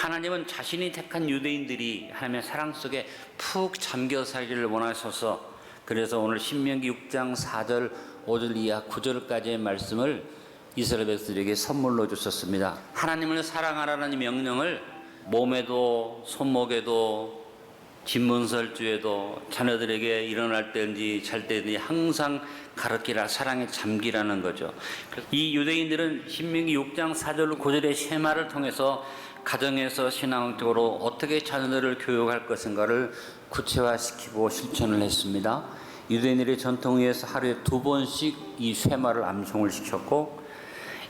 하나님은 자신이 택한 유대인들이 하나님의 사랑 속에 푹 잠겨 살기를 원하셔서 그래서 오늘 신명기 6장 4절 5절 이하 9절까지의 말씀을 이스라엘 백성들에게 선물로 주셨습니다. 하나님을 사랑하라는 명령을 몸에도 손목에도 진문설주에도 자녀들에게 일어날 때든지 잘 때든지 항상 가르치라, 사랑에 잠기라는 거죠. 이 유대인들은 신명기 6장 4절 9절의 쉐마를 통해서 가정에서 신앙적으로 어떻게 자녀들을 교육할 것인가를 구체화시키고 실천을 했습니다. 유대인들의 전통에 의해서 하루에 2번씩 이 쉐마를 암송을 시켰고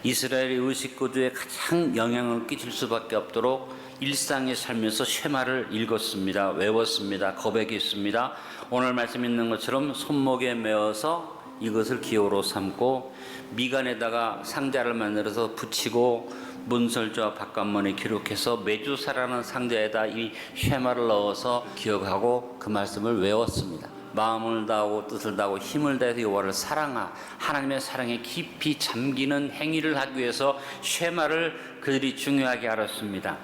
이스라엘의 의식구조에 가장 영향을 끼칠 수밖에 없도록 일상에 살면서 쉐마를 읽었습니다. 외웠습니다. 고백했습니다. 오늘 말씀 있는 것처럼 손목에 메어서 이것을 기호로 삼고 미간에다가 상자를 만들어서 붙이고 문설주와 바깥문에 기록해서 메주사라는 상자에다 이 쉐마를 넣어서 기억하고 그 말씀을 외웠습니다. 마음을 다하고 뜻을 다하고 힘을 다해서 여호와를 사랑하, 하나님의 사랑에 깊이 잠기는 행위를 하기 위해서 쉐마를 그들이 중요하게 알았습니다.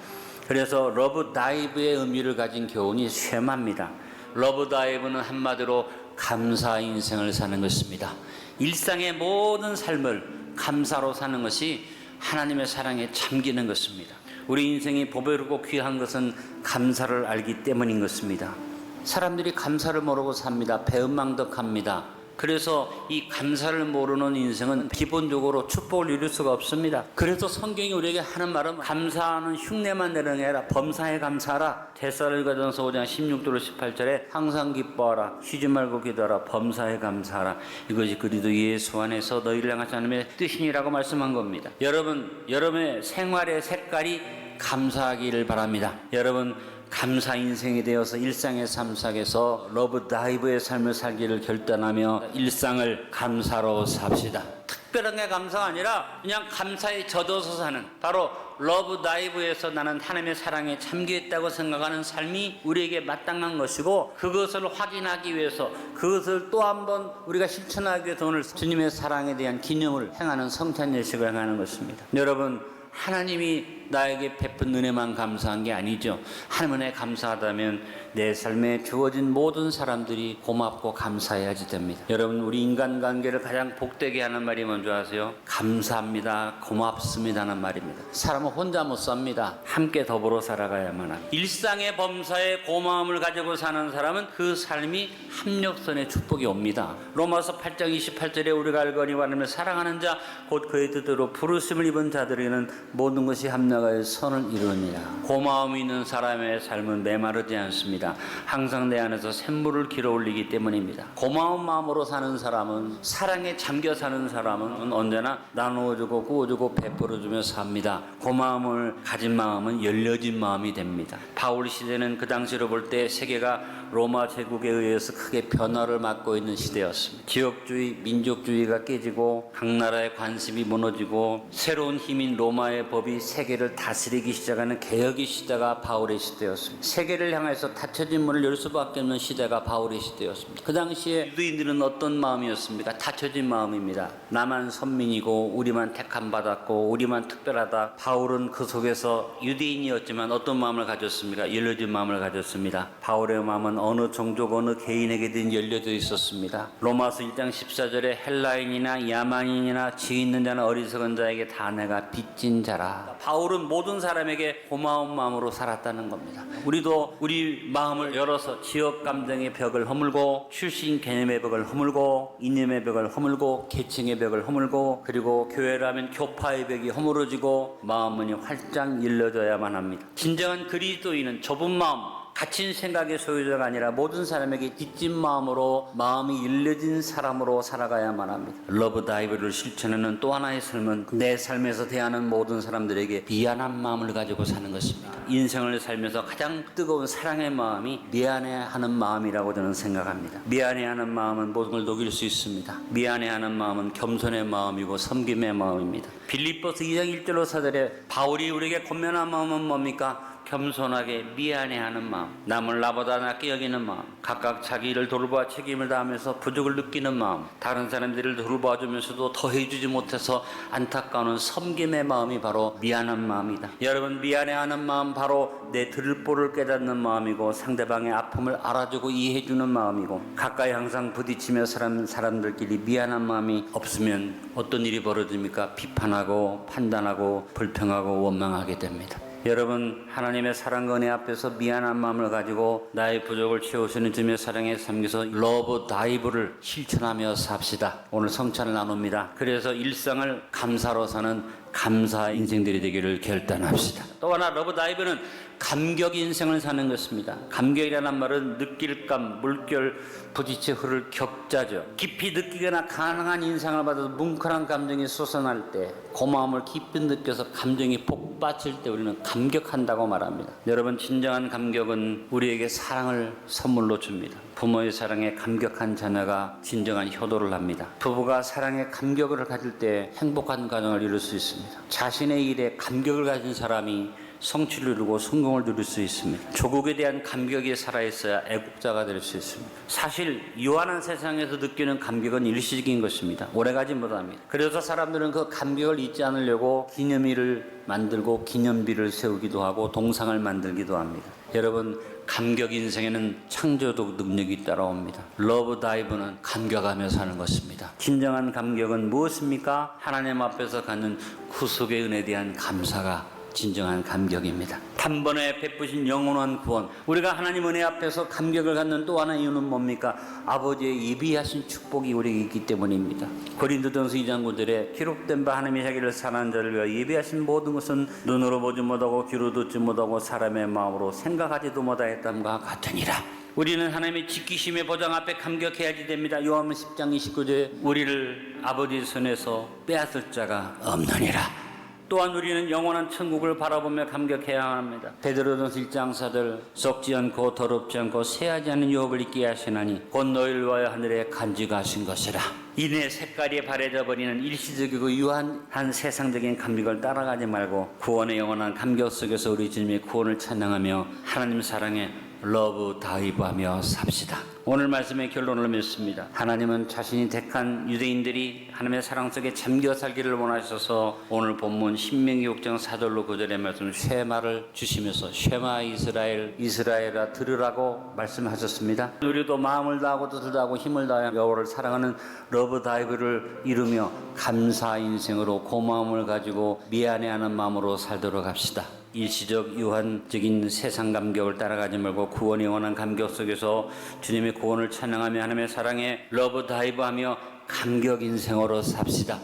그래서 러브 다이브의 의미를 가진 교훈이 쉐마입니다. 러브 다이브는 한마디로 감사 인생을 사는 것입니다. 일상의 모든 삶을 감사로 사는 것이 하나님의 사랑에 잠기는 것입니다. 우리 인생이 보배롭고 귀한 것은 감사를 알기 때문인 것입니다. 사람들이 감사를 모르고 삽니다. 배은망덕합니다. 그래서 이 감사를 모르는 인생은 기본적으로 축복을 이룰 수가 없습니다. 그래서 성경이 우리에게 하는 말은 감사하는 흉내만 내는 게 아니라 범사에 감사하라. 데살로니가전서 5장 16절 18절에 항상 기뻐하라. 쉬지 말고 기도하라. 범사에 감사하라. 이것이 그리스도 예수 안에서 너희를 향하신 하나님의 뜻이니라고 말씀한 겁니다. 여러분의 생활의 색깔이 감사하기를 바랍니다. 여러분 감사 인생이 되어서 일상의 삶 속에서 러브 다이브의 삶을 살기를 결단하며 일상을 감사로 삽시다. 특별한 게 감사가 아니라 그냥 감사에 젖어서 사는, 바로 러브 다이브에서 나는 하나님의 사랑에 잠겨 있다고 생각하는 삶이 우리에게 마땅한 것이고, 그것을 확인하기 위해서, 그것을 또 한 번 우리가 실천하기 위해서 오늘 주님의 사랑에 대한 기념을 행하는 성찬 예식을 행하는 것입니다. 여러분, 하나님이 나에게 베푼 은혜만 감사한 게 아니죠. 하나님의 감사하다면 내 삶에 주어진 모든 사람들이 고맙고 감사해야지 됩니다. 여러분, 우리 인간관계를 가장 복되게 하는 말이 뭔지 아세요? 감사합니다, 고맙습니다는 말입니다. 사람은 혼자 못 삽니다. 함께 더불어 살아가야만 합니다. 일상의 범사에 고마움을 가지고 사는 사람은 그 삶이 합력선의 축복이 옵니다. 로마서 8장 28절에 우리가 알거니와 하나님을 사랑하는 자 곧 그의 뜻대로 부르심을 입은 자들에게는 모든 것이 합력하여 선을 이루느니라. 고마움이 있는 사람의 삶은 메마르지 않습니다. 항상 내 안에서 샘물을 길어올리기 때문입니다. 고마운 마음으로 사는 사람은, 사랑에 잠겨 사는 사람은 언제나 나누어주고 구워주고 베풀어주며 삽니다. 고마움을 가진 마음은 열려진 마음이 됩니다. 바울 시대는 그 당시로 볼 때 세계가 로마 제국에 의해서 크게 변화를 맞고 있는 시대였습니다. 지역주의, 민족주의가 깨지고 각 나라의 관습이 무너지고 새로운 힘인 로마의 법이 세계를 다스리기 시작하는 개혁의 시대가 바울의 시대였습니다. 세계를 향해서 닫혀진 문을 열 수밖에 없는 시대가 바울의 시대였습니다. 그 당시에 유대인들은 어떤 마음이었습니까? 닫혀진 마음입니다. 나만 선민이고 우리만 택함 받았고 우리만 특별하다. 바울은 그 속에서 유대인이었지만 어떤 마음을 가졌습니까? 열려진 마음을 가졌습니다. 바울의 마음은 어느 종족 어느 개인에게든 열려져 있었습니다. 로마서 1장 14절에 헬라인이나 야만인이나 지혜 있는 자나 어리석은 자에게 다 내가 빚진 자라. 바울은 모든 사람에게 고마운 마음으로 살았다는 겁니다. 우리도 우리 마음을 열어서 지역 감정의 벽을 허물고 출신 개념의 벽을 허물고 이념의 벽을 허물고 계층의 벽을 허물고, 그리고 교회라면 교파의 벽이 허물어지고 마음문이 활짝 열려져야만 합니다. 진정한 그리스도인은 좁은 마음, 갇힌 생각의 소유자가 아니라 모든 사람에게 빚진 마음으로 마음이 열려진 사람으로 살아가야만 합니다. 러브 다이브를 실천하는 또 하나의 삶은 내 삶에서 대하는 모든 사람들에게 미안한 마음을 가지고 사는 것입니다. 인생을 살면서 가장 뜨거운 사랑의 마음이 미안해하는 마음이라고 저는 생각합니다. 미안해하는 마음은 모든 걸 녹일 수 있습니다. 미안해하는 마음은 겸손의 마음이고 섬김의 마음입니다. 빌립보서 2장 1절로 4절에 바울이 우리에게 권면한 마음은 뭡니까? 겸손하게 미안해하는 마음, 남을 나보다 낮게 여기는 마음, 각각 자기 일을 돌보아 책임을 다하면서 부족을 느끼는 마음, 다른 사람들을 돌보아주면서도 더해주지 못해서 안타까운 섬김의 마음이 바로 미안한 마음이다. 여러분, 미안해하는 마음 바로 내 들보를 깨닫는 마음이고 상대방의 아픔을 알아주고 이해해주는 마음이고, 가까이 항상 부딪히며 사람들끼리 미안한 마음이 없으면 어떤 일이 벌어집니까? 비판하고 판단하고 불평하고 원망하게 됩니다. 여러분, 하나님의 사랑과 은혜 앞에서 미안한 마음을 가지고 나의 부족을 채우시는 주님의 사랑에 삼겨서 러브 다이브를 실천하며 삽시다. 오늘 성찬을 나눕니다. 그래서 일상을 감사로 사는 감사 인생들이 되기를 결단합시다. 또 하나, 러브 다이브는 감격 인생을 사는 것입니다. 감격이라는 말은 느낄감, 물결 부딪혀 흐를 격자죠. 깊이 느끼거나 가능한 인상을 받아서 뭉클한 감정이 솟아날 때, 고마움을 깊이 느껴서 감정이 복받칠 때 우리는 감격한다고 말합니다. 여러분, 진정한 감격은 우리에게 사랑을 선물로 줍니다. 부모의 사랑에 감격한 자녀가 진정한 효도를 합니다. 부부가 사랑에 감격을 가질 때 행복한 가정을 이룰 수 있습니다. 자신의 일에 감격을 가진 사람이 성취를 이루고 성공을 누릴 수 있습니다. 조국에 대한 감격이 살아있어야 애국자가 될 수 있습니다. 사실 유한한 세상에서 느끼는 감격은 일시적인 것입니다. 오래가지 못합니다. 그래서 사람들은 그 감격을 잊지 않으려고 기념일을 만들고 기념비를 세우기도 하고 동상을 만들기도 합니다. 여러분, 감격 인생에는 창조적 능력이 따라옵니다. 러브 다이브는 감격하며 사는 것입니다. 진정한 감격은 무엇입니까? 하나님 앞에서 갖는 구속의 은혜에 대한 감사가 진정한 감격입니다. 단번에 베푸신 영원한 구원, 우리가 하나님 은혜 앞에서 감격을 갖는 또 하나의 이유는 뭡니까? 아버지의 예비하신 축복이 우리에게 있기 때문입니다. 고린도전서 2장 9절에 기록된 바 하나님이 자기를 사랑하는 자를 위하여 예비하신 모든 것은 눈으로 보지 못하고 귀로 듣지 못하고 사람의 마음으로 생각하지도 못하였담과 같으니라. 우리는 하나님의 지키심의 보장 앞에 감격해야지 됩니다. 요한복음 10장 29절에 우리를 아버지의 손에서 빼앗을 자가 없느니라. 또한 우리는 영원한 천국을 바라보며 감격해야 합니다. 베드로전서 1장 4절, 썩지 않고 더럽지 않고 새하지 않은 유업을 입게 하시나니 곧 너희를 위하여 하늘에 간직하신 것이라. 이내 색깔이 바래져 버리는 일시적이고 유한한 세상적인 감격을 따라가지 말고 구원의 영원한 감격 속에서 우리 주님의 구원을 찬양하며 하나님 사랑에 러브 다이브하며 삽시다. 오늘 말씀의 결론을 맺습니다. 하나님은 자신이 택한 유대인들이 하나님의 사랑 속에 잠겨 살기를 원하셔서 오늘 본문 신명기 6장 4절로 9절의 말씀 쉐마를 주시면서 쉐마 이스라엘, 이스라엘아 들으라고 말씀하셨습니다. 우리도 마음을 다하고 뜻을 다하고 힘을 다하여 여호와를 사랑하는 러브 다이브를 이루며 감사 인생으로 고마움을 가지고 미안해하는 마음으로 살도록 합시다. 일시적 유한적인 세상 감격을 따라가지 말고 구원의 원한 감격 속에서 주님의 구원을 찬양하며 하나님의 사랑에 러브 다이브하며 감격 인생으로 삽시다.